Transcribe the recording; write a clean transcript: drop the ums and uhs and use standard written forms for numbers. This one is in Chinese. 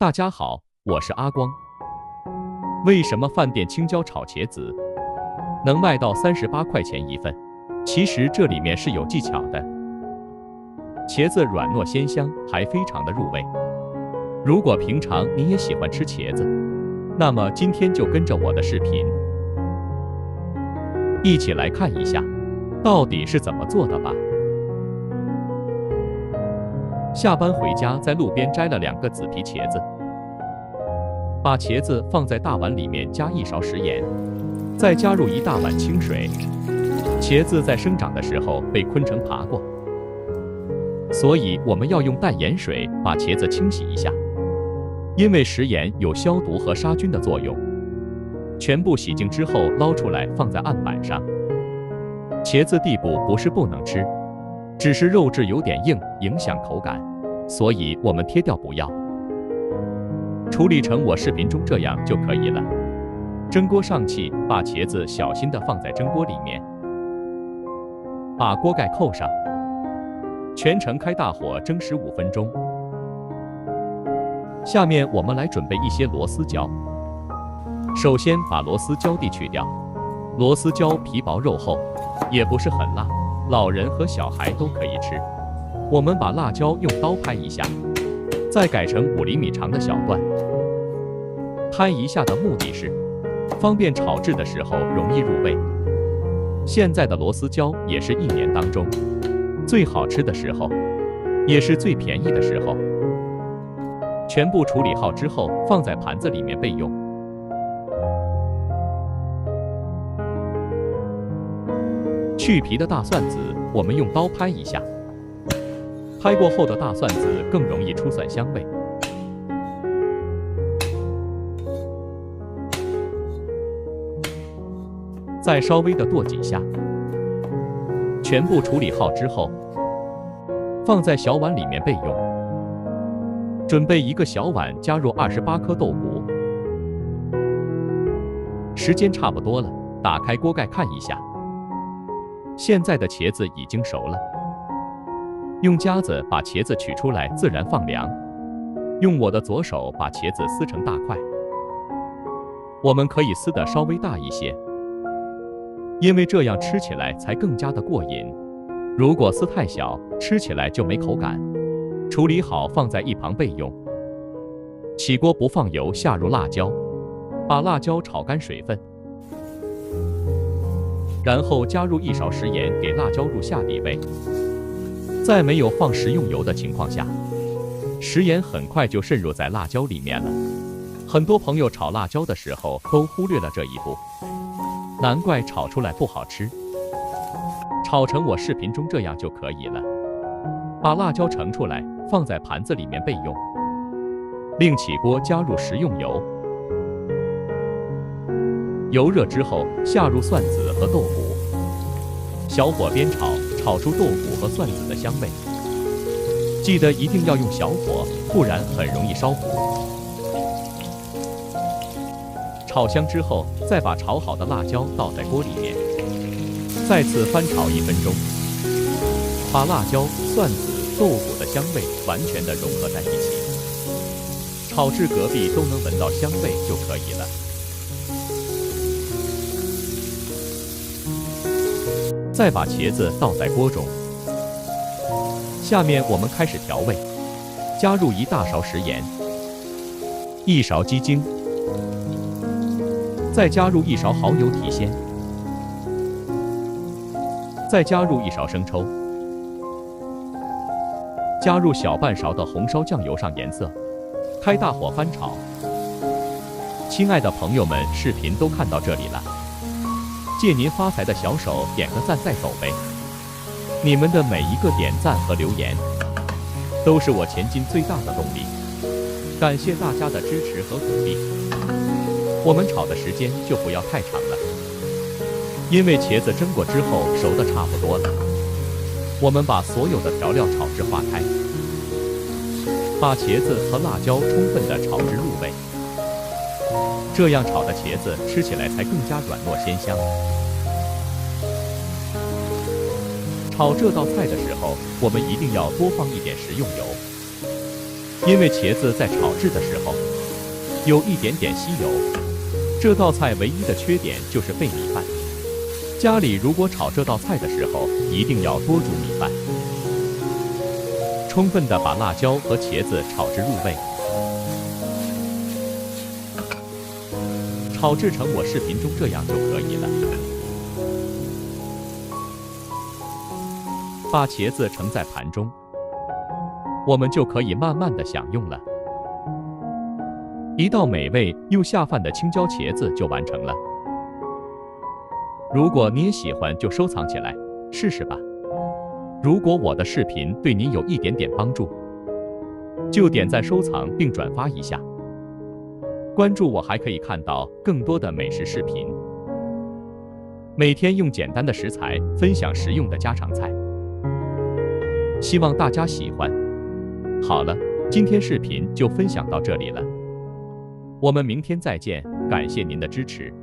大家好，我是阿光。为什么饭店青椒炒茄子能卖到38块钱一份？其实这里面是有技巧的。茄子软糯鲜香，还非常的入味。如果平常你也喜欢吃茄子，那么今天就跟着我的视频，一起来看一下到底是怎么做的吧。下班回家，在路边摘了2个紫皮茄子，把茄子放在大碗里面，加1勺食盐，再加入1大碗清水。茄子在生长的时候被昆虫爬过，所以我们要用淡盐水把茄子清洗一下，因为食盐有消毒和杀菌的作用。全部洗净之后捞出来，放在案板上。茄子地部不是不能吃，只是肉质有点硬，影响口感，所以我们切掉不要。处理成我视频中这样就可以了。蒸锅上气，把茄子小心地放在蒸锅里面，把锅盖扣上，全程开大火蒸15分钟。下面我们来准备一些螺丝椒。首先把螺丝椒蒂去掉，螺丝椒皮薄肉厚，也不是很辣，老人和小孩都可以吃。我们把辣椒用刀拍一下，再改成5厘米长的小段。拍一下的目的是方便炒制的时候容易入味。现在的螺丝椒也是1年当中最好吃的时候，也是最便宜的时候。全部处理好之后，放在盘子里面备用。去皮的大蒜子，我们用刀拍一下，拍过后的大蒜子更容易出蒜香味。再稍微的剁几下。全部处理好之后，放在小碗里面备用。准备1个小碗，加入28颗豆腐。时间差不多了，打开锅盖看一下。现在的茄子已经熟了，用夹子把茄子取出来，自然放凉。用我的左手把茄子撕成大块，我们可以撕得稍微大一些，因为这样吃起来才更加的过瘾。如果撕太小，吃起来就没口感。处理好放在一旁备用。起锅不放油，下入辣椒，把辣椒炒干水分，然后加入1勺食盐，给辣椒入下底味。在没有放食用油的情况下，食盐很快就渗入在辣椒里面了。很多朋友炒辣椒的时候都忽略了这一步，难怪炒出来不好吃。炒成我视频中这样就可以了。把辣椒盛出来，放在盘子里面备用。另起锅加入食用油，油热之后下入蒜子和豆腐，小火煸炒，炒出豆腐和蒜子的香味。记得一定要用小火，不然很容易烧糊。炒香之后，再把炒好的辣椒倒在锅里面，再次翻炒1分钟，把辣椒、蒜子、豆腐的香味完全的融合在一起，炒至隔壁都能闻到香味就可以了。再把茄子倒在锅中，下面我们开始调味，加入1大勺食盐，1勺鸡精，再加入1勺蚝油提鲜，再加入1勺生抽，加入小半勺的红烧酱油上颜色，开大火翻炒。亲爱的朋友们，视频都看到这里了，借您发财的小手点个赞再走呗。你们的每一个点赞和留言，都是我前进最大的动力。感谢大家的支持和鼓励。我们炒的时间就不要太长了，因为茄子蒸过之后熟的差不多了。我们把所有的调料炒至化开，把茄子和辣椒充分的炒至入味，这样炒的茄子吃起来才更加软糯鲜香。炒这道菜的时候，我们一定要多放一点食用油，因为茄子在炒制的时候有一点点吸油。这道菜唯一的缺点就是费米饭。家里如果炒这道菜的时候，一定要多煮米饭，充分的把辣椒和茄子炒至入味，炒制成我视频中这样就可以了。把茄子盛在盘中，我们就可以慢慢的享用了。一道美味又下饭的青椒茄子就完成了。如果你也喜欢，就收藏起来，试试吧。如果我的视频对您有一点点帮助，就点赞、收藏并转发一下。关注我还可以看到更多的美食视频。每天用简单的食材分享实用的家常菜，希望大家喜欢。好了，今天视频就分享到这里了，我们明天再见，感谢您的支持。